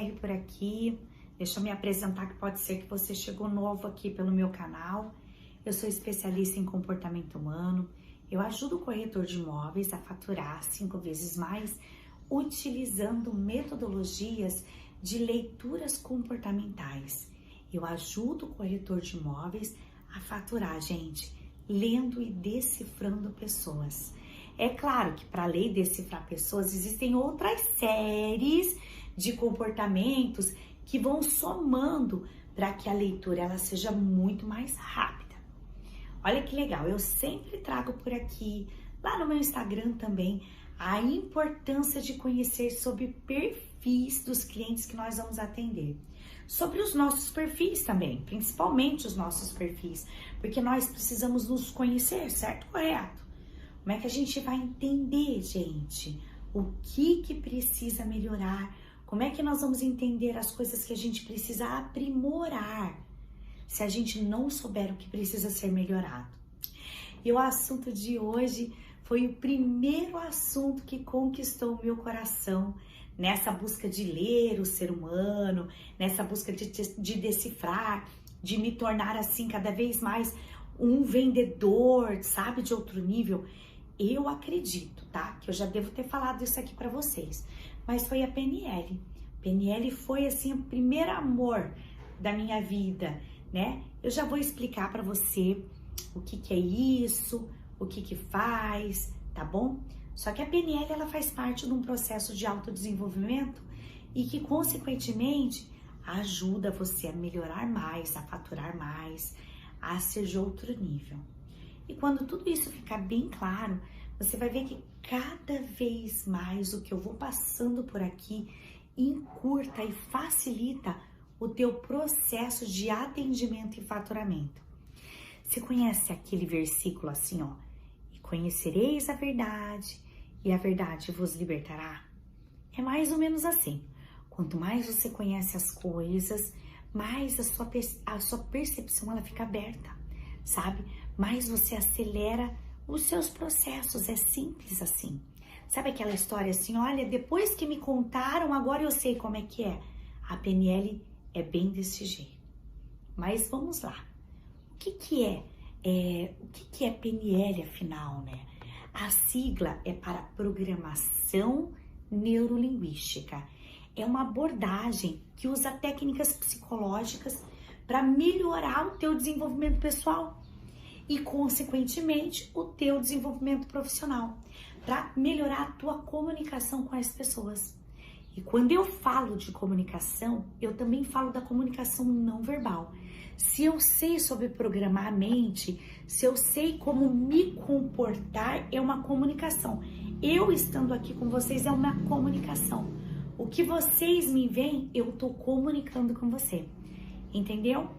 PNL por aqui. Deixa eu me apresentar, que pode ser que você chegou novo aqui pelo meu canal. Eu sou especialista em comportamento humano. Eu ajudo o corretor de imóveis a faturar 5 vezes mais utilizando metodologias de leituras comportamentais. Eu ajudo o corretor de imóveis a faturar, gente, lendo e decifrando pessoas. É claro que para ler e decifrar pessoas existem outras séries de comportamentos que vão somando para que a leitura ela seja muito mais rápida. Olha que legal, eu sempre trago por aqui, lá no meu Instagram também, a importância de conhecer sobre perfis dos clientes que nós vamos atender. Sobre os nossos perfis também, principalmente os nossos perfis, porque nós precisamos nos conhecer, certo? Correto? Como é que a gente vai entender, gente, o que precisa melhorar? Como é que nós vamos entender as coisas que a gente precisa aprimorar se a gente não souber o que precisa ser melhorado? E o assunto de hoje foi o primeiro assunto que conquistou o meu coração nessa busca de ler o ser humano, nessa busca de decifrar, de me tornar assim cada vez mais um vendedor, sabe, de outro nível. Eu acredito, tá? Que eu já devo ter falado isso aqui para vocês, mas foi a PNL. PNL foi assim o primeiro amor da minha vida, né? Eu já vou explicar para você o que é isso, o que faz, tá bom? Só que a PNL ela faz parte de um processo de autodesenvolvimento e que consequentemente ajuda você a melhorar mais, a faturar mais, a ser de outro nível. E quando tudo isso ficar bem claro, você vai ver que cada vez mais o que eu vou passando por aqui encurta e facilita o teu processo de atendimento e faturamento. Você conhece aquele versículo assim, ó? E conhecereis a verdade, e a verdade vos libertará? É mais ou menos assim. Quanto mais você conhece as coisas, mais a sua percepção ela fica aberta, sabe? Mais você acelera os seus processos, é simples assim. Sabe aquela história assim, olha, depois que me contaram, agora eu sei como é que é. A PNL é bem desse jeito. Mas vamos lá. O que é PNL afinal, né? A sigla é para Programação Neurolinguística. É uma abordagem que usa técnicas psicológicas para melhorar o teu desenvolvimento pessoal e, consequentemente, o teu desenvolvimento profissional, para melhorar a tua comunicação com as pessoas. E quando eu falo de comunicação, eu também falo da comunicação não verbal. Se eu sei sobre programar a mente, se eu sei como me comportar, é uma comunicação. Eu estando aqui com vocês é uma comunicação. O que vocês me veem, eu estou comunicando com você. Entendeu?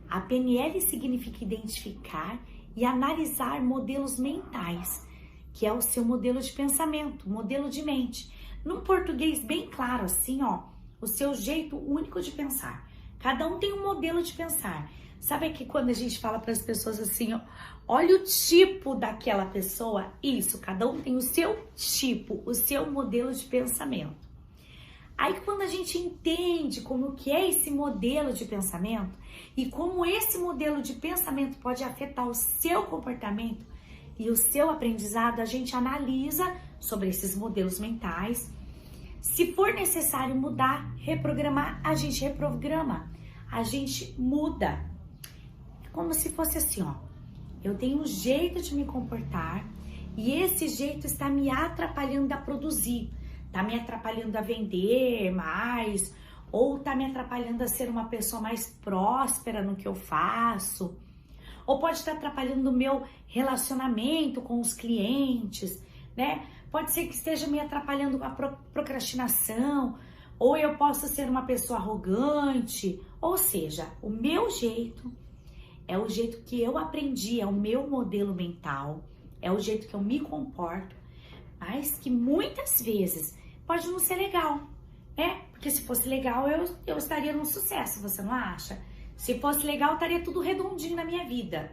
A PNL significa identificar e analisar modelos mentais, que é o seu modelo de pensamento, modelo de mente. Num português bem claro, assim, ó, o seu jeito único de pensar. Cada um tem um modelo de pensar. Sabe que quando a gente fala para as pessoas assim, ó, olha o tipo daquela pessoa? Isso, cada um tem o seu tipo, o seu modelo de pensamento. Aí quando a gente entende como que é esse modelo de pensamento e como esse modelo de pensamento pode afetar o seu comportamento e o seu aprendizado, a gente analisa sobre esses modelos mentais. Se for necessário mudar, reprogramar, a gente reprograma, a gente muda. É como se fosse assim, ó, eu tenho um jeito de me comportar e esse jeito está me atrapalhando a produzir. Tá me atrapalhando a vender mais, ou tá me atrapalhando a ser uma pessoa mais próspera no que eu faço, ou pode estar atrapalhando o meu relacionamento com os clientes, né? Pode ser que esteja me atrapalhando com a procrastinação, ou eu posso ser uma pessoa arrogante, ou seja, o meu jeito é o jeito que eu aprendi, é o meu modelo mental, é o jeito que eu me comporto, mas que muitas vezes pode não ser legal, né? Porque se fosse legal, eu estaria num sucesso, você não acha? Se fosse legal, estaria tudo redondinho na minha vida.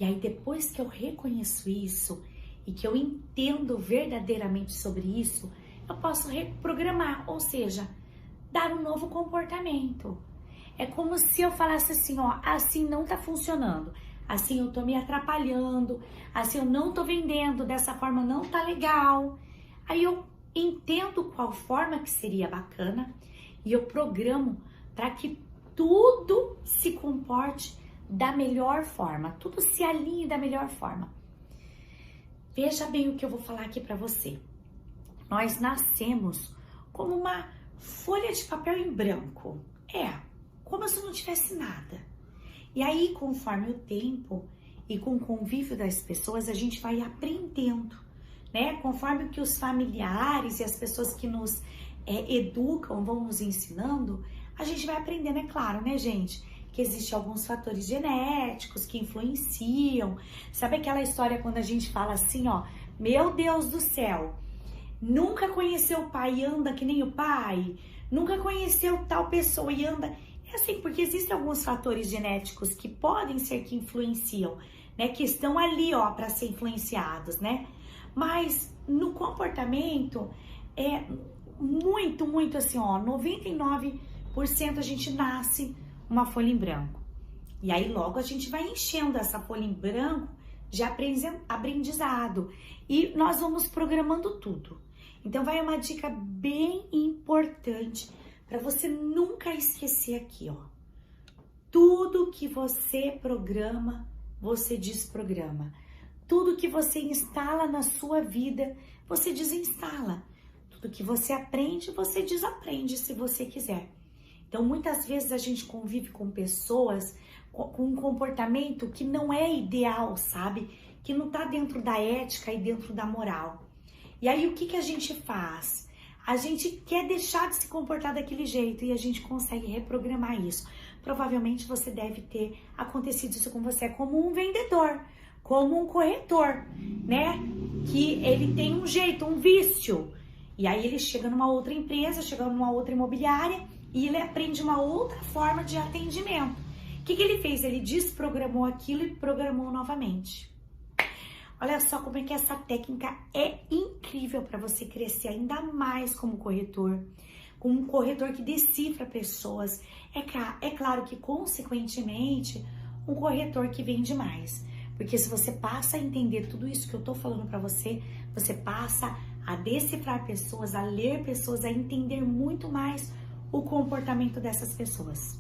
E aí, depois que eu reconheço isso e que eu entendo verdadeiramente sobre isso, eu posso reprogramar, ou seja, dar um novo comportamento. É como se eu falasse assim, ó, assim não tá funcionando, assim eu tô me atrapalhando, assim eu não tô vendendo, dessa forma não tá legal. Aí eu entendo qual forma que seria bacana e eu programo para que tudo se comporte da melhor forma, tudo se alinhe da melhor forma. Veja bem o que eu vou falar aqui para você. Nós nascemos como uma folha de papel em branco. Como se não tivesse nada. E aí, conforme o tempo e com o convívio das pessoas, a gente vai aprendendo, né? Conforme o que os familiares e as pessoas que nos educam vão nos ensinando, a gente vai aprendendo, é claro, né, gente? Que existem alguns fatores genéticos que influenciam. Sabe aquela história quando a gente fala assim, ó, meu Deus do céu, nunca conheceu o pai e anda que nem o pai? Nunca conheceu tal pessoa e anda... É assim, porque existem alguns fatores genéticos que podem ser que influenciam, né? Que estão ali, ó, para ser influenciados, né? Mas no comportamento é muito assim, ó, 99% a gente nasce uma folha em branco. E aí logo a gente vai enchendo essa folha em branco de aprendizado e nós vamos programando tudo. Então vai uma dica bem importante para você nunca esquecer aqui, ó. Tudo que você programa, você desprograma. Tudo que você instala na sua vida, você desinstala. Tudo que você aprende, você desaprende se você quiser. Então, muitas vezes a gente convive com pessoas com um comportamento que não é ideal, sabe? Que não tá dentro da ética e dentro da moral. E aí, o que a gente faz? A gente quer deixar de se comportar daquele jeito e a gente consegue reprogramar isso. Provavelmente você deve ter acontecido isso com você como um vendedor, como um corretor, né? Que ele tem um jeito, um vício. E aí ele chega numa outra empresa, chega numa outra imobiliária e ele aprende uma outra forma de atendimento. O que ele fez? Ele desprogramou aquilo e programou novamente. Olha só como é que essa técnica é incrível para você crescer ainda mais como corretor, como um corretor que decifra pessoas. É claro que, consequentemente, um corretor que vende mais. Porque se você passa a entender tudo isso que eu tô falando para você, você passa a decifrar pessoas, a ler pessoas, a entender muito mais o comportamento dessas pessoas.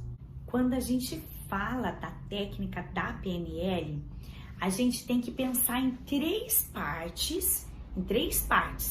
Quando a gente fala da técnica da PNL, a gente tem que pensar em três partes,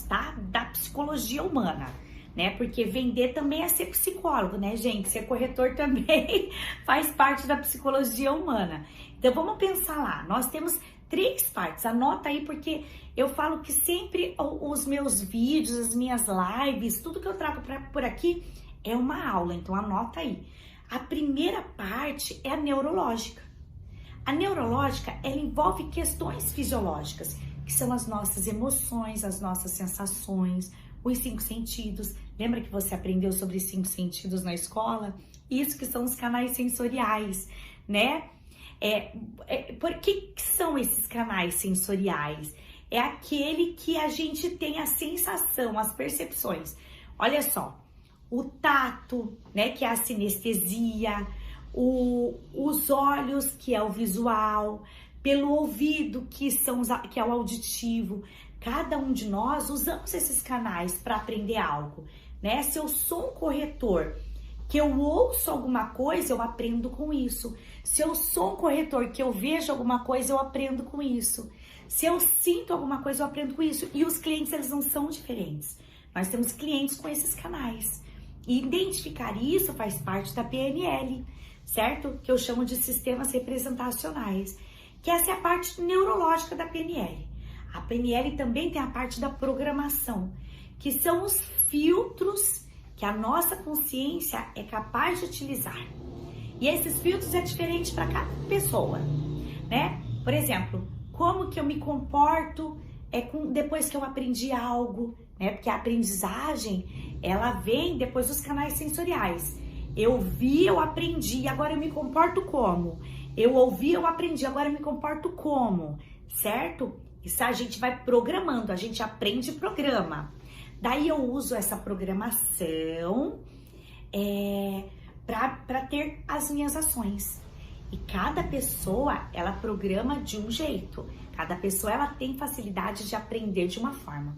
tá? Da psicologia humana, né? Porque vender também é ser psicólogo, né, gente? Ser corretor também faz parte da psicologia humana. Então, vamos pensar lá. Nós temos três partes. Anota aí, porque eu falo que sempre os meus vídeos, as minhas lives, tudo que eu trago por aqui é uma aula. Então, anota aí. A primeira parte é a neurológica. A neurológica, ela envolve questões fisiológicas, que são as nossas emoções, as nossas sensações, os 5 sentidos. Lembra que você aprendeu sobre os 5 sentidos na escola? Isso que são os canais sensoriais, né? Por que são esses canais sensoriais? É aquele que a gente tem a sensação, as percepções. Olha só, o tato, né, que é a sinestesia, os olhos, que é o visual, pelo ouvido, que é o auditivo. Cada um de nós usamos esses canais para aprender algo, né? Se eu sou um corretor, que eu ouço alguma coisa, eu aprendo com isso. Se eu sou um corretor, que eu vejo alguma coisa, eu aprendo com isso. Se eu sinto alguma coisa, eu aprendo com isso. E os clientes, eles não são diferentes. Nós temos clientes com esses canais. E identificar isso faz parte da PNL, certo? Que eu chamo de sistemas representacionais, que essa é a parte neurológica da PNL. A PNL também tem a parte da programação, que são os filtros que a nossa consciência é capaz de utilizar. E esses filtros é diferente para cada pessoa, né? Por exemplo, como que eu me comporto depois que eu aprendi algo, né? Porque a aprendizagem, ela vem depois dos canais sensoriais. Eu vi, eu aprendi, agora eu me comporto como? Eu ouvi, eu aprendi, agora eu me comporto como? Certo? Isso a gente vai programando, a gente aprende e programa. Daí eu uso essa programação para ter as minhas ações. E cada pessoa, ela programa de um jeito. Cada pessoa, ela tem facilidade de aprender de uma forma.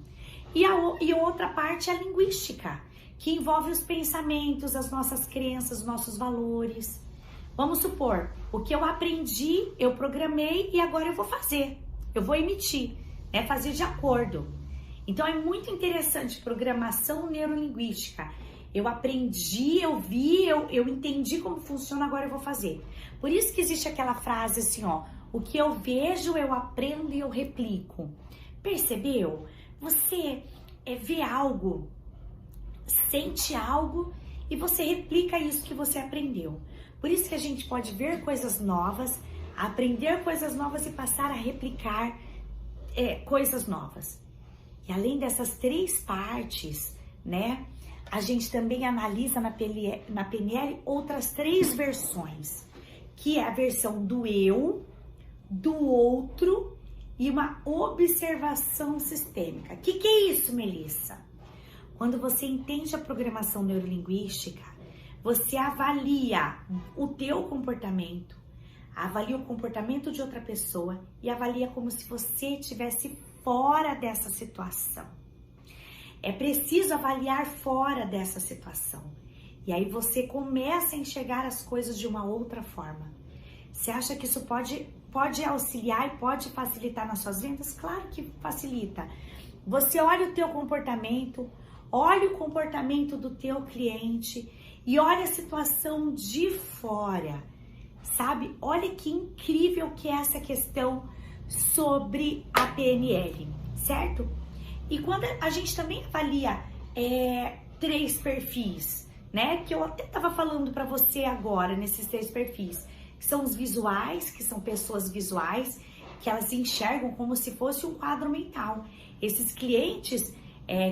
E a outra parte é a linguística, que envolve os pensamentos, as nossas crenças, os nossos valores. Vamos supor, o que eu aprendi, eu programei e agora eu vou fazer. Eu vou emitir, né? Fazer de acordo. Então é muito interessante programação neurolinguística. Eu aprendi, eu vi, eu entendi como funciona, agora eu vou fazer. Por isso que existe aquela frase assim, ó, o que eu vejo, eu aprendo e eu replico. Percebeu? Você vê algo, sente algo e você replica isso que você aprendeu. Por isso que a gente pode ver coisas novas, aprender coisas novas e passar a replicar coisas novas. E além dessas 3 partes, né, a gente também analisa na PNL outras 3 versões, que é a versão do eu, do outro e uma observação sistêmica. O que é isso, Melissa? Quando você entende a programação neurolinguística, você avalia o teu comportamento, avalia o comportamento de outra pessoa e avalia como se você estivesse fora dessa situação. É preciso avaliar fora dessa situação. E aí você começa a enxergar as coisas de uma outra forma. Você acha que isso pode auxiliar e pode facilitar nas suas vendas? Claro que facilita. Você olha o teu comportamento, olha o comportamento do teu cliente e olha a situação de fora, sabe? Olha que incrível que é essa questão sobre a PNL, certo? E quando a gente também avalia 3 perfis, né? Que eu até estava falando para você agora, nesses 3 perfis, que são os visuais, que são pessoas visuais, que elas enxergam como se fosse um quadro mental. Esses clientes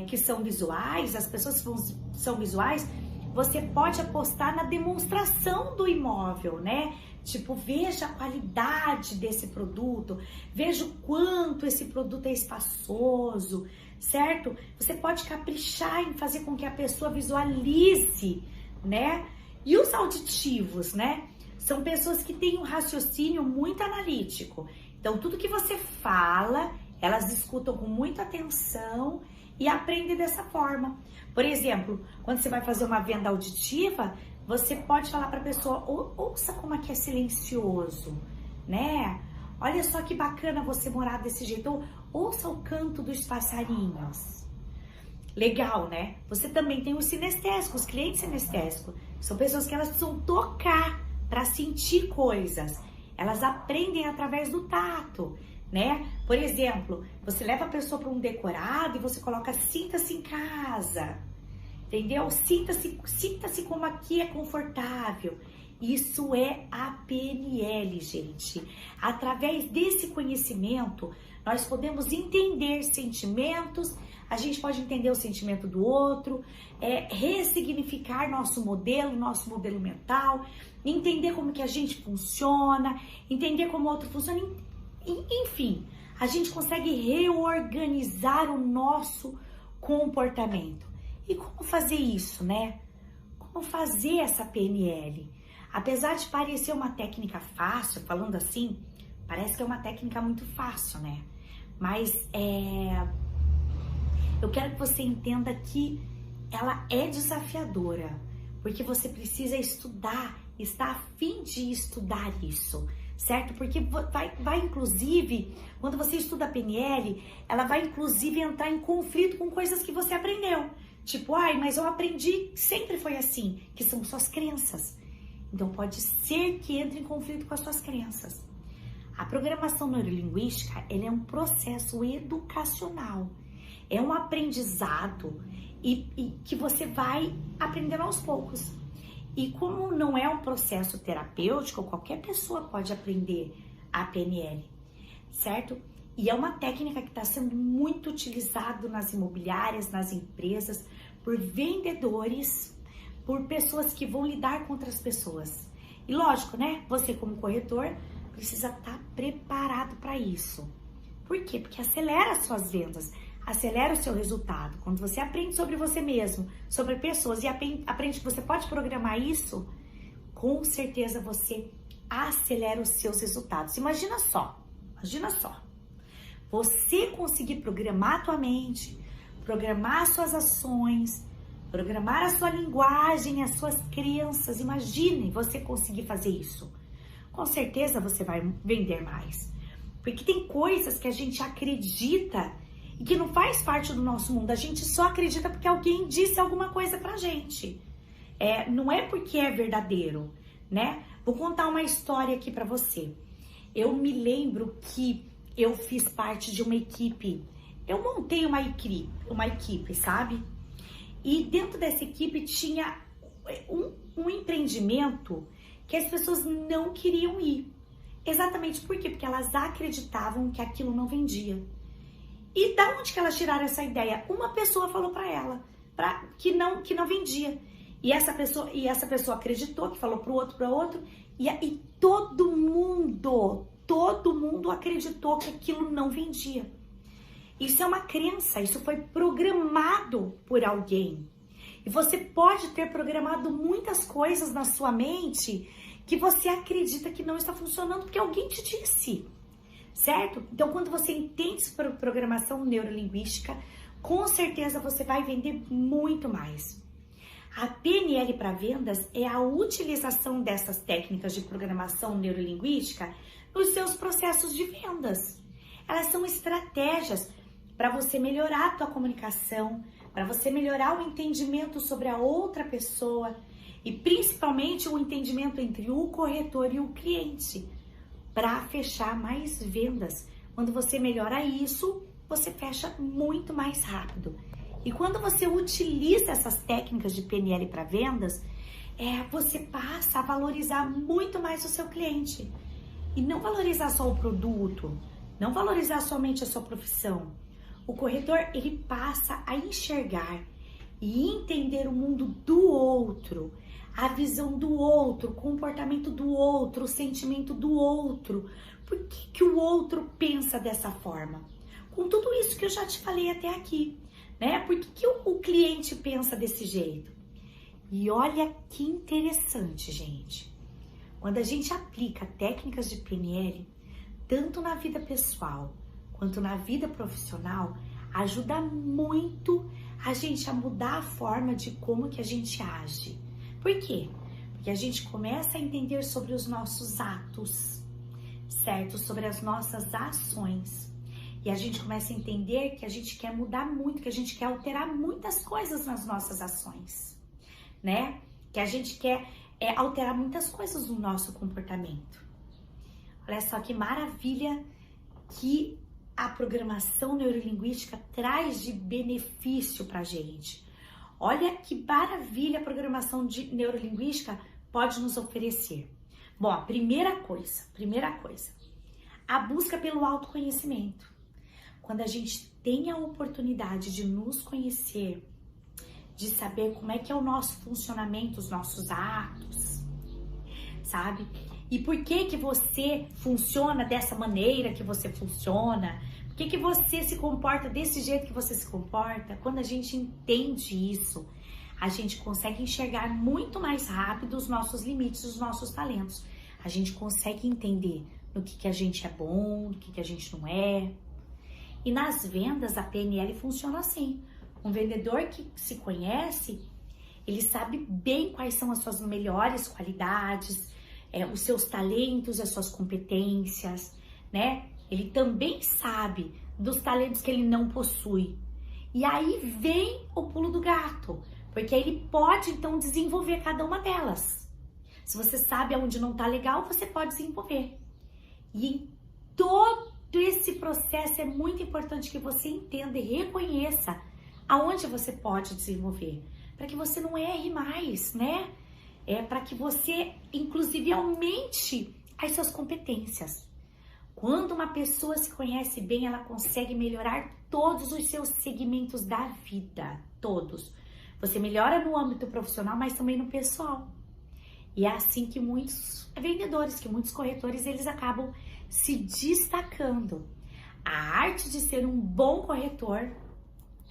que são visuais, as pessoas que são visuais, você pode apostar na demonstração do imóvel, né? Tipo, veja a qualidade desse produto, veja o quanto esse produto é espaçoso, certo? Você pode caprichar em fazer com que a pessoa visualize, né? E os auditivos, né? São pessoas que têm um raciocínio muito analítico. Então, tudo que você fala, elas escutam com muita atenção e aprendem dessa forma. Por exemplo, quando você vai fazer uma venda auditiva, você pode falar para a pessoa, ouça como aqui é silencioso, né? Olha só que bacana você morar desse jeito. Ou, ouça o canto dos passarinhos. Legal, né? Você também tem os sinestésicos, os clientes sinestésicos. São pessoas que elas precisam tocar para sentir coisas. Elas aprendem através do tato, né? Por exemplo, você leva a pessoa para um decorado e você coloca sinta-se em casa. Entendeu? Sinta-se como aqui é confortável. Isso é a PNL, gente. Através desse conhecimento, nós podemos entender sentimentos, a gente pode entender o sentimento do outro, ressignificar nosso modelo mental, entender como que a gente funciona, entender como o outro funciona, enfim, a gente consegue reorganizar o nosso comportamento. E como fazer isso, né? Como fazer essa PNL? Apesar de parecer uma técnica fácil, falando assim, parece que é uma técnica muito fácil, né? Mas eu quero que você entenda que ela é desafiadora, porque você precisa estudar, está a fim de estudar isso, certo? Porque vai inclusive, quando você estuda a PNL, ela vai inclusive entrar em conflito com coisas que você aprendeu. Tipo, mas eu aprendi, sempre foi assim, que são suas crenças. Então pode ser que entre em conflito com as suas crenças. A programação neurolinguística, ela é um processo educacional. É um aprendizado e que você vai aprendendo aos poucos. E como não é um processo terapêutico, qualquer pessoa pode aprender a PNL, certo? E é uma técnica que está sendo muito utilizada nas imobiliárias, nas empresas, por vendedores, por pessoas que vão lidar com outras pessoas. E lógico, né? Você como corretor precisa estar preparado para isso. Por quê? Porque acelera as suas vendas, acelera o seu resultado. Quando você aprende sobre você mesmo, sobre pessoas e aprende que você pode programar isso, com certeza você acelera os seus resultados. Imagina só, você conseguir programar a tua mente, programar as suas ações, programar a sua linguagem, as suas crenças. Imagine você conseguir fazer isso. Com certeza você vai vender mais. Porque tem coisas que a gente acredita e que não faz parte do nosso mundo. A gente só acredita porque alguém disse alguma coisa pra gente. Não é porque é verdadeiro, né? Vou contar uma história aqui pra você. Eu me lembro que eu fiz parte de uma equipe. Eu montei uma equipe, sabe? E dentro dessa equipe tinha um empreendimento que as pessoas não queriam ir. Exatamente por quê? Porque elas acreditavam que aquilo não vendia. E da onde que elas tiraram essa ideia? Uma pessoa falou para ela que não vendia. E essa pessoa acreditou, que falou para o outro, e todo mundo acreditou que aquilo não vendia. Isso é uma crença, isso foi programado por alguém. E você pode ter programado muitas coisas na sua mente que você acredita que não está funcionando porque alguém te disse, certo? Então, quando você entende sobre programação neurolinguística, com certeza você vai vender muito mais. A PNL para vendas é a utilização dessas técnicas de programação neurolinguística nos seus processos de vendas. Elas são estratégias para você melhorar a tua comunicação, para você melhorar o entendimento sobre a outra pessoa e principalmente o entendimento entre o corretor e o cliente, para fechar mais vendas. Quando você melhora isso, você fecha muito mais rápido. E quando você utiliza essas técnicas de PNL para vendas, você passa a valorizar muito mais o seu cliente. E não valorizar só o produto, não valorizar somente a sua profissão. O corretor, ele passa a enxergar e entender o mundo do outro, a visão do outro, o comportamento do outro, o sentimento do outro. Por que o outro pensa dessa forma? Com tudo isso que eu já te falei até aqui, né? Por que o cliente pensa desse jeito? E olha que interessante, gente. Quando a gente aplica técnicas de PNL, tanto na vida pessoal quanto na vida profissional, ajuda muito a gente a mudar a forma de como que a gente age. Por quê? Porque a gente começa a entender sobre os nossos atos, certo? Sobre as nossas ações. E a gente começa a entender que a gente quer mudar muito, que a gente quer alterar muitas coisas nas nossas ações, né? Que a gente quer alterar muitas coisas no nosso comportamento. Olha só que maravilha que a programação neurolinguística traz de benefício pra gente. Olha que maravilha a programação neurolinguística pode nos oferecer. Bom, a primeira coisa, a busca pelo autoconhecimento. Quando a gente tem a oportunidade de nos conhecer, de saber como é que é o nosso funcionamento, os nossos atos, sabe? E por que você funciona dessa maneira que você funciona? Por que você se comporta desse jeito que você se comporta? Quando a gente entende isso, a gente consegue enxergar muito mais rápido os nossos limites, os nossos talentos. A gente consegue entender no que a gente é bom, no que a gente não é. E nas vendas, a PNL funciona assim. Um vendedor que se conhece, ele sabe bem quais são as suas melhores qualidades, os seus talentos, as suas competências, né? Ele também sabe dos talentos que ele não possui. E aí vem o pulo do gato, porque aí ele pode então desenvolver cada uma delas. Se você sabe aonde não tá legal, você pode desenvolver. E em todo esse processo é muito importante que você entenda e reconheça aonde você pode desenvolver, para que você não erre mais, né? Para que você, inclusive, aumente as suas competências. Quando uma pessoa se conhece bem, ela consegue melhorar todos os seus segmentos da vida, todos. Você melhora no âmbito profissional, mas também no pessoal. E é assim que muitos vendedores, que muitos corretores, eles acabam se destacando. A arte de ser um bom corretor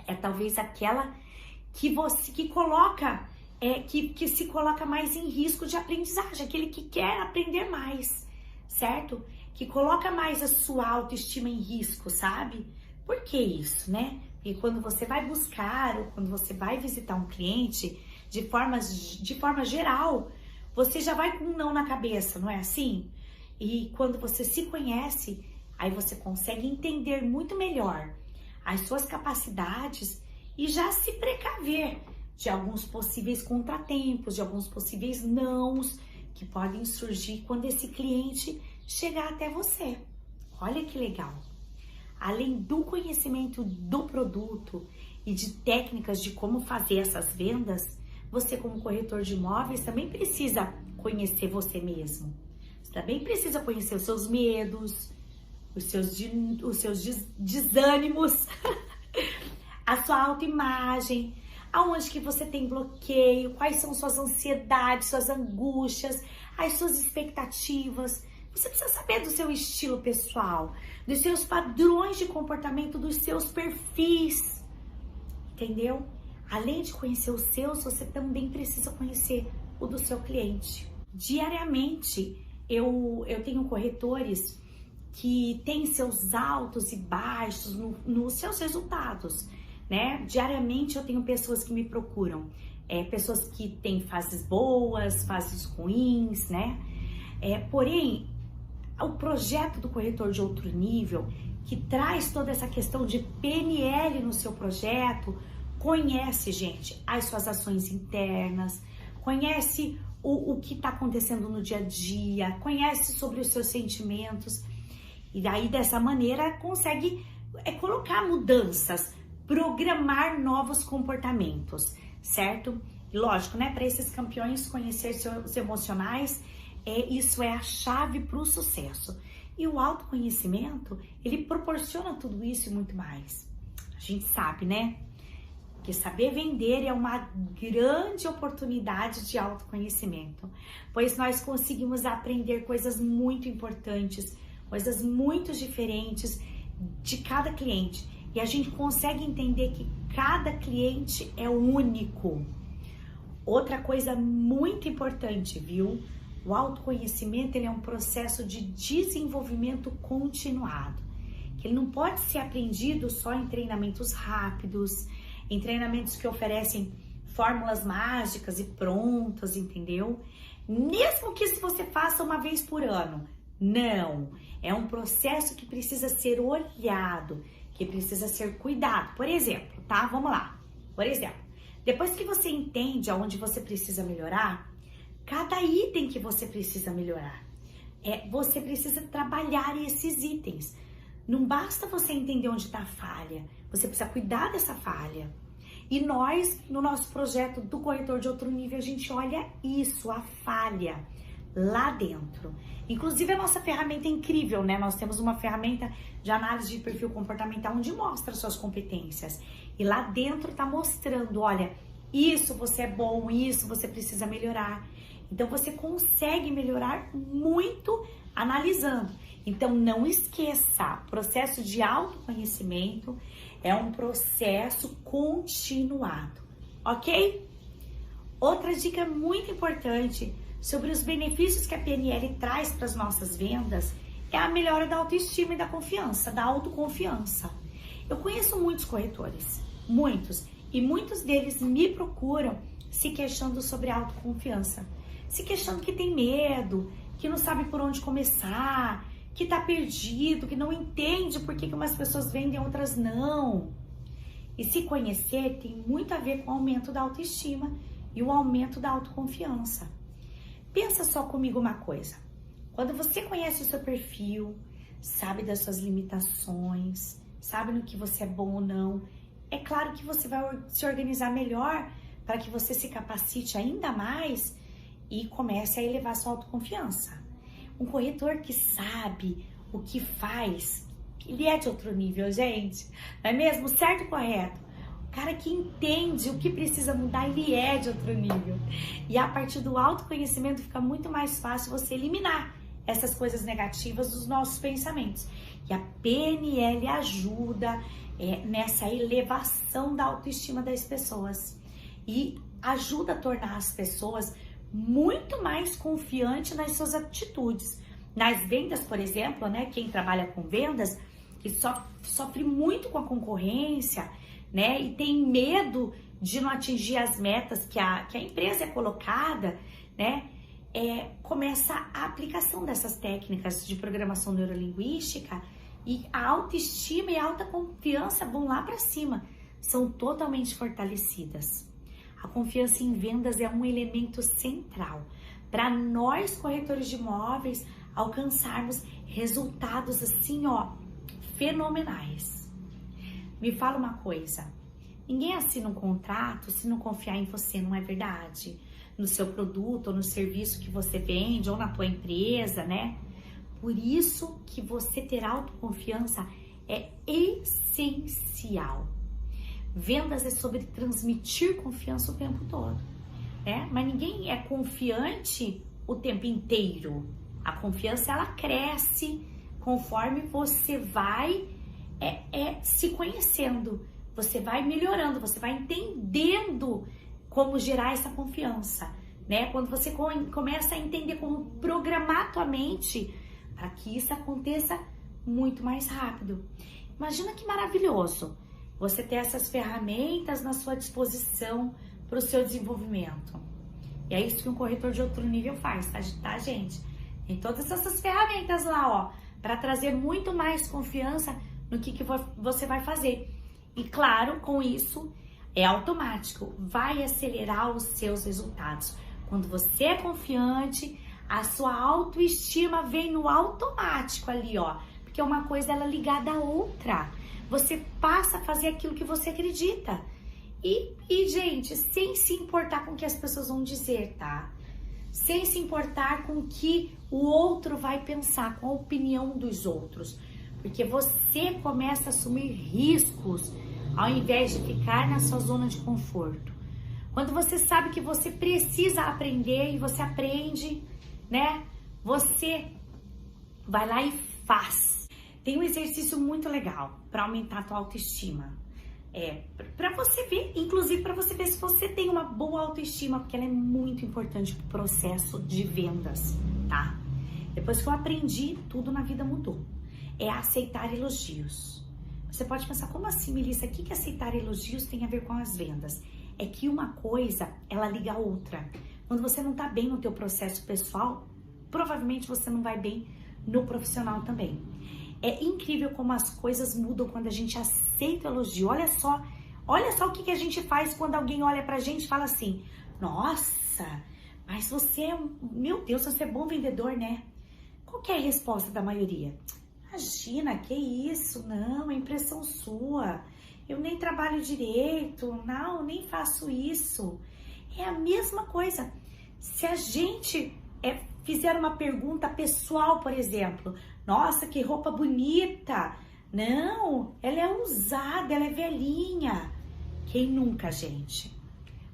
É talvez aquela que você que coloca, que se coloca mais em risco de aprendizagem, aquele que quer aprender mais, certo? Que coloca mais a sua autoestima em risco, sabe? Por que isso, né? Porque quando você vai buscar ou quando você vai visitar um cliente, de forma geral, você já vai com um não na cabeça, não é assim? E quando você se conhece, aí você consegue entender muito melhor as suas capacidades e já se precaver de alguns possíveis contratempos, de alguns possíveis nãos que podem surgir quando esse cliente chegar até você. Olha que legal! Além do conhecimento do produto e de técnicas de como fazer essas vendas, você como corretor de imóveis também precisa conhecer você mesmo. Você também precisa conhecer os seus medos, os seus desânimos, a sua autoimagem, aonde que você tem bloqueio, quais são suas ansiedades, suas angústias, as suas expectativas. Você precisa saber do seu estilo pessoal, dos seus padrões de comportamento, dos seus perfis, entendeu? Além de conhecer os seus, você também precisa conhecer o do seu cliente. Diariamente, eu tenho corretores que têm seus altos e baixos nos seus resultados, né? Diariamente eu tenho pessoas que me procuram, pessoas que têm fases boas, fases ruins, né? Porém, o projeto do corretor de outro nível, que traz toda essa questão de PNL no seu projeto, conhece, gente, as suas ações internas, conhece o que está acontecendo no dia a dia, conhece sobre os seus sentimentos, e daí dessa maneira consegue colocar mudanças, programar novos comportamentos, certo? E lógico, né? Para esses campeões, conhecer seus emocionais, isso é a chave para o sucesso. E o autoconhecimento, ele proporciona tudo isso e muito mais. A gente sabe, né? Que saber vender é uma grande oportunidade de autoconhecimento, pois nós conseguimos aprender coisas muito importantes, coisas muito diferentes de cada cliente. E a gente consegue entender que cada cliente é único. Outra coisa muito importante, viu? O autoconhecimento, ele é um processo de desenvolvimento continuado, que ele não pode ser aprendido só em treinamentos rápidos, em treinamentos que oferecem fórmulas mágicas e prontas, entendeu? Mesmo que se você faça uma vez por ano. Não, é um processo que precisa ser olhado, que precisa ser cuidado. Por exemplo, tá? Vamos lá. Por exemplo, depois que você entende aonde você precisa melhorar, cada item que você precisa melhorar, você precisa trabalhar esses itens. Não basta você entender onde está a falha, você precisa cuidar dessa falha. E nós, no nosso projeto do Corretor de Outro Nível, a gente olha isso, a falha, lá dentro. Inclusive a nossa ferramenta é incrível, né? Nós temos uma ferramenta de análise de perfil comportamental onde mostra suas competências. E lá dentro tá mostrando, olha, isso você é bom, isso você precisa melhorar. Então você consegue melhorar muito analisando. Então não esqueça, o processo de autoconhecimento é um processo continuado, ok? Outra dica muito importante sobre os benefícios que a PNL traz para as nossas vendas é a melhora da autoestima e da confiança, da autoconfiança. Eu conheço muitos corretores, e muitos deles me procuram se queixando sobre autoconfiança, se queixando que tem medo, que não sabe por onde começar, que tá perdido, que não entende por que umas pessoas vendem e outras não. E se conhecer tem muito a ver com o aumento da autoestima e o aumento da autoconfiança. Pensa só comigo uma coisa. Quando você conhece o seu perfil, sabe das suas limitações, sabe no que você é bom ou não, é claro que você vai se organizar melhor para que você se capacite ainda mais e comece a elevar sua autoconfiança. Um corretor que sabe o que faz, ele é de outro nível, gente. Não é mesmo? Certo e correto? O cara que entende o que precisa mudar, ele é de outro nível. E a partir do autoconhecimento fica muito mais fácil você eliminar essas coisas negativas dos nossos pensamentos. E a PNL ajuda nessa elevação da autoestima das pessoas e ajuda a tornar as pessoas muito mais confiantes nas suas atitudes. Nas vendas, por exemplo, né, quem trabalha com vendas, que sofre muito com a concorrência, né, e tem medo de não atingir as metas que a empresa é colocada, né, começa a aplicação dessas técnicas de programação neurolinguística e a autoestima e a autoconfiança vão lá para cima, são totalmente fortalecidas. A confiança em vendas é um elemento central para nós, corretores de imóveis, alcançarmos resultados assim, ó, fenomenais. Me fala uma coisa, ninguém assina um contrato se não confiar em você, não é verdade? No seu produto ou no serviço que você vende ou na tua empresa, né? Por isso que você ter autoconfiança é essencial. Vendas é sobre transmitir confiança o tempo todo, né? Mas ninguém é confiante o tempo inteiro. A confiança, ela cresce conforme você vai se conhecendo, você vai melhorando, você vai entendendo como gerar essa confiança, né? Quando você começa a entender como programar a tua mente para que isso aconteça muito mais rápido. Imagina que maravilhoso você ter essas ferramentas na sua disposição para o seu desenvolvimento. E é isso que um corretor de outro nível faz, tá, gente? Tem todas essas ferramentas lá, ó, para trazer muito mais confiança no que você vai fazer. E claro, com isso, é automático, vai acelerar os seus resultados. Quando você é confiante, a sua autoestima vem no automático ali, ó, porque uma coisa ela é ligada à outra. Você passa a fazer aquilo que você acredita. E gente, sem se importar com o que as pessoas vão dizer, tá? Sem se importar com o que o outro vai pensar, com a opinião dos outros. Porque você começa a assumir riscos ao invés de ficar na sua zona de conforto. Quando você sabe que você precisa aprender e você aprende, né? Você vai lá e faz. Tem um exercício muito legal para aumentar a tua autoestima. Para você ver, inclusive para você ver se você tem uma boa autoestima, porque ela é muito importante pro processo de vendas, tá? Depois que eu aprendi, tudo na vida mudou. É aceitar elogios. Você pode pensar, como assim, Melissa? O que aceitar elogios tem a ver com as vendas? É que uma coisa, ela liga a outra. Quando você não tá bem no teu processo pessoal, provavelmente você não vai bem no profissional também. É incrível como as coisas mudam quando a gente aceita o elogio. Olha só o que a gente faz quando alguém olha pra gente e fala assim, nossa, mas meu Deus, você é bom vendedor, né? Qual que é a resposta da maioria? Imagina, que isso? Não, é impressão sua. Eu nem trabalho direito, não, nem faço isso. É a mesma coisa. Se a gente fizer uma pergunta pessoal, por exemplo, nossa, que roupa bonita. Não, ela é usada, ela é velhinha. Quem nunca, gente?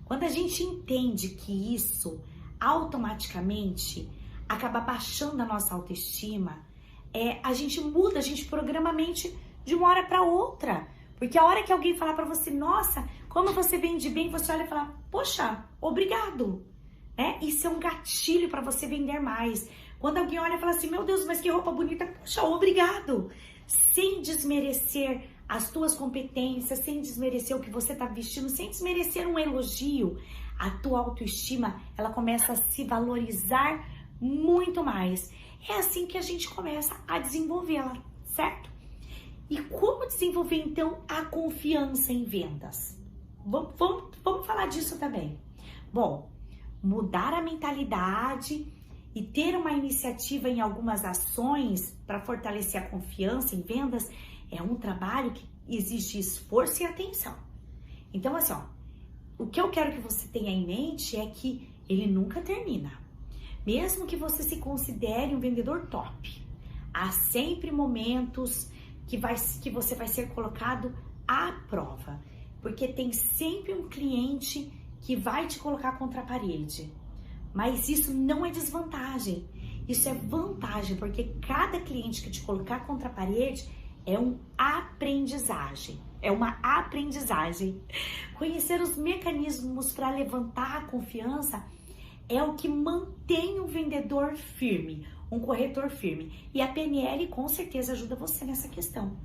Quando a gente entende que isso automaticamente acaba baixando a nossa autoestima, a gente muda, a gente programa a mente de uma hora para outra. Porque a hora que alguém falar para você, nossa, como você vende bem, você olha e fala, poxa, obrigado. Isso é um gatilho para você vender mais. Quando alguém olha e fala assim, meu Deus, mas que roupa bonita, poxa, obrigado. Sem desmerecer as tuas competências, sem desmerecer o que você está vestindo, sem desmerecer um elogio, a tua autoestima, ela começa a se valorizar muito mais. É assim que a gente começa a desenvolvê-la, certo? E como desenvolver, então, a confiança em vendas? Vamos falar disso também. Bom, mudar a mentalidade e ter uma iniciativa em algumas ações para fortalecer a confiança em vendas é um trabalho que exige esforço e atenção. Então, assim, ó, o que eu quero que você tenha em mente é que ele nunca termina. Mesmo que você se considere um vendedor top, há sempre momentos que você vai ser colocado à prova, porque tem sempre um cliente que vai te colocar contra a parede. Mas isso não é desvantagem. Isso é vantagem, porque cada cliente que te colocar contra a parede é uma aprendizagem. Conhecer os mecanismos para levantar a confiança é o que mantém o vendedor firme, um corretor firme. E a PNL com certeza ajuda você nessa questão,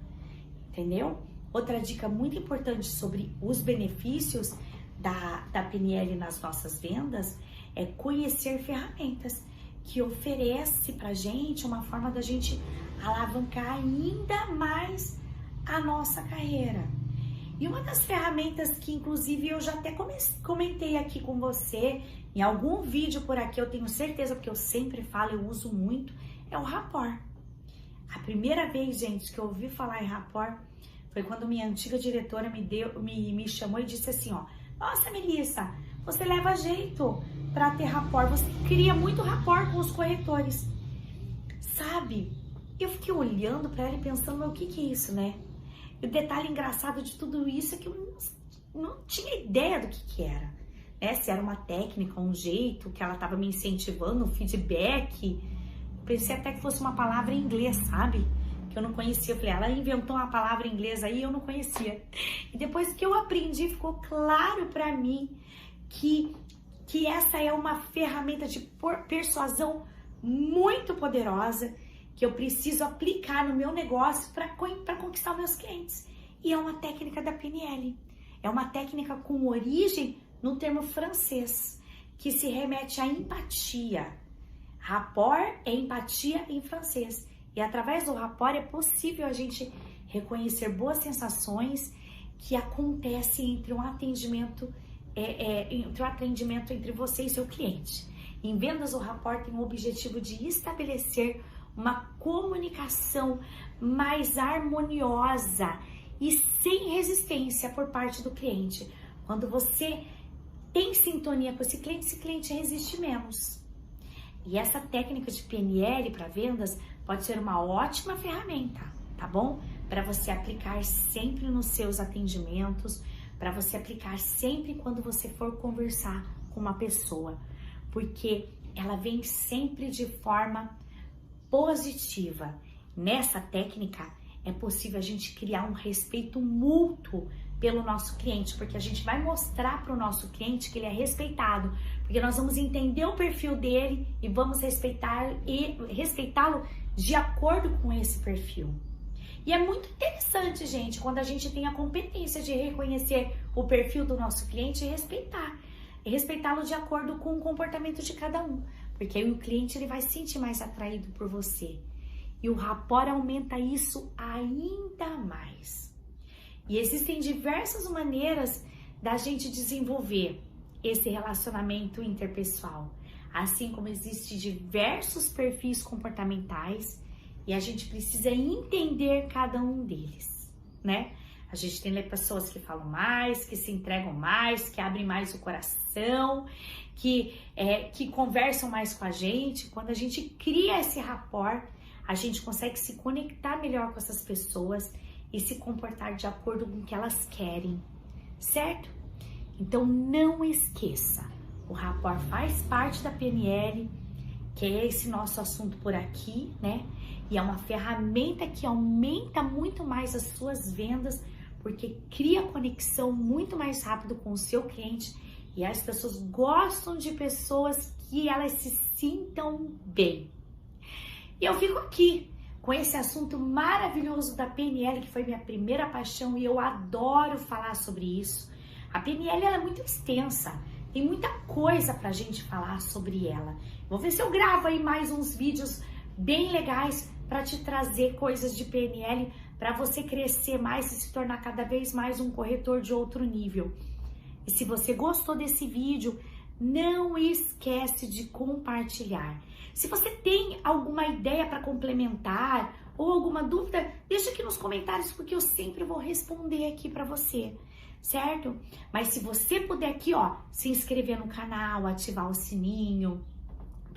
entendeu? Outra dica muito importante sobre os benefícios da PNL nas nossas vendas é conhecer ferramentas que oferece pra gente uma forma da gente alavancar ainda mais a nossa carreira. E uma das ferramentas que inclusive eu já até comentei aqui com você, em algum vídeo por aqui, eu tenho certeza, porque eu sempre falo, eu uso muito, é o Rapport. A primeira vez, gente, que eu ouvi falar em Rapport foi quando minha antiga diretora me chamou e disse assim, ó, nossa, Melissa, você leva jeito para ter rapport, você cria muito rapport com os corretores, sabe? Eu fiquei olhando para ela e pensando, mas o que é isso, né? E o detalhe engraçado de tudo isso é que eu não tinha ideia do que era, né? Se era uma técnica, um jeito que ela estava me incentivando, um feedback. Pensei até que fosse uma palavra em inglês, sabe? Que eu não conhecia. Eu falei, ela inventou uma palavra em inglês aí, eu não conhecia. E depois que eu aprendi, ficou claro para mim que essa é uma ferramenta de persuasão muito poderosa que eu preciso aplicar no meu negócio para conquistar os meus clientes. E é uma técnica da PNL. É uma técnica com origem no termo francês, que se remete à empatia. Rapport é empatia em francês. E através do rapport é possível a gente reconhecer boas sensações que acontecem entre um atendimento entre você e seu cliente. Em vendas, o rapport tem o objetivo de estabelecer uma comunicação mais harmoniosa e sem resistência por parte do cliente. Quando você tem sintonia com esse cliente resiste menos. E essa técnica de PNL para vendas pode ser uma ótima ferramenta, tá bom? Para você aplicar sempre nos seus atendimentos, para você aplicar sempre quando você for conversar com uma pessoa, porque ela vem sempre de forma positiva. Nessa técnica é possível a gente criar um respeito mútuo pelo nosso cliente, porque a gente vai mostrar para o nosso cliente que ele é respeitado, porque nós vamos entender o perfil dele e vamos respeitá-lo de acordo com esse perfil. E é muito interessante, gente, quando a gente tem a competência de reconhecer o perfil do nosso cliente e respeitá-lo de acordo com o comportamento de cada um, porque aí o cliente ele vai se sentir mais atraído por você. E o rapport aumenta isso ainda mais. E existem diversas maneiras da gente desenvolver esse relacionamento interpessoal, assim como existem diversos perfis comportamentais e a gente precisa entender cada um deles, né? A gente tem pessoas que falam mais, que se entregam mais, que abrem mais o coração, que conversam mais com a gente. Quando a gente cria esse rapport, a gente consegue se conectar melhor com essas pessoas e se comportar de acordo com o que elas querem, certo? Então não esqueça, o rapport faz parte da PNL, que é esse nosso assunto por aqui, né? E é uma ferramenta que aumenta muito mais as suas vendas, porque cria conexão muito mais rápido com o seu cliente e as pessoas gostam de pessoas que elas se sintam bem. E eu fico aqui com esse assunto maravilhoso da PNL, que foi minha primeira paixão e eu adoro falar sobre isso. A PNL ela é muito extensa, tem muita coisa pra gente falar sobre ela. Vou ver se eu gravo aí mais uns vídeos bem legais para te trazer coisas de PNL para você crescer mais e se tornar cada vez mais um corretor de outro nível. E se você gostou desse vídeo, não esquece de compartilhar. Se você tem alguma ideia para complementar ou alguma dúvida, deixa aqui nos comentários, porque eu sempre vou responder aqui para você, certo? Mas se você puder aqui, ó, se inscrever no canal, ativar o sininho,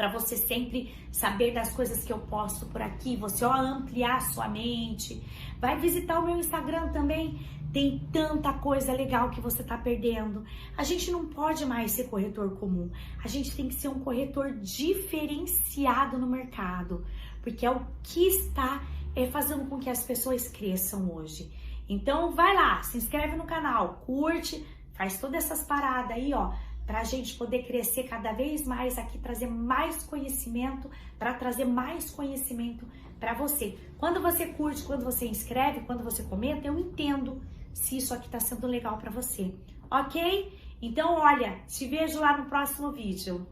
para você sempre saber das coisas que eu posto por aqui, você ampliar a sua mente. Vai visitar o meu Instagram também, tem tanta coisa legal que você tá perdendo. A gente não pode mais ser corretor comum, a gente tem que ser um corretor diferenciado no mercado, porque é o que está fazendo com que as pessoas cresçam hoje. Então vai lá, se inscreve no canal, curte, faz todas essas paradas aí, ó, pra gente poder crescer cada vez mais aqui, trazer mais conhecimento, para trazer mais conhecimento para você. Quando você curte, quando você inscreve, quando você comenta, eu entendo se isso aqui tá sendo legal para você, ok? Então, olha, te vejo lá no próximo vídeo.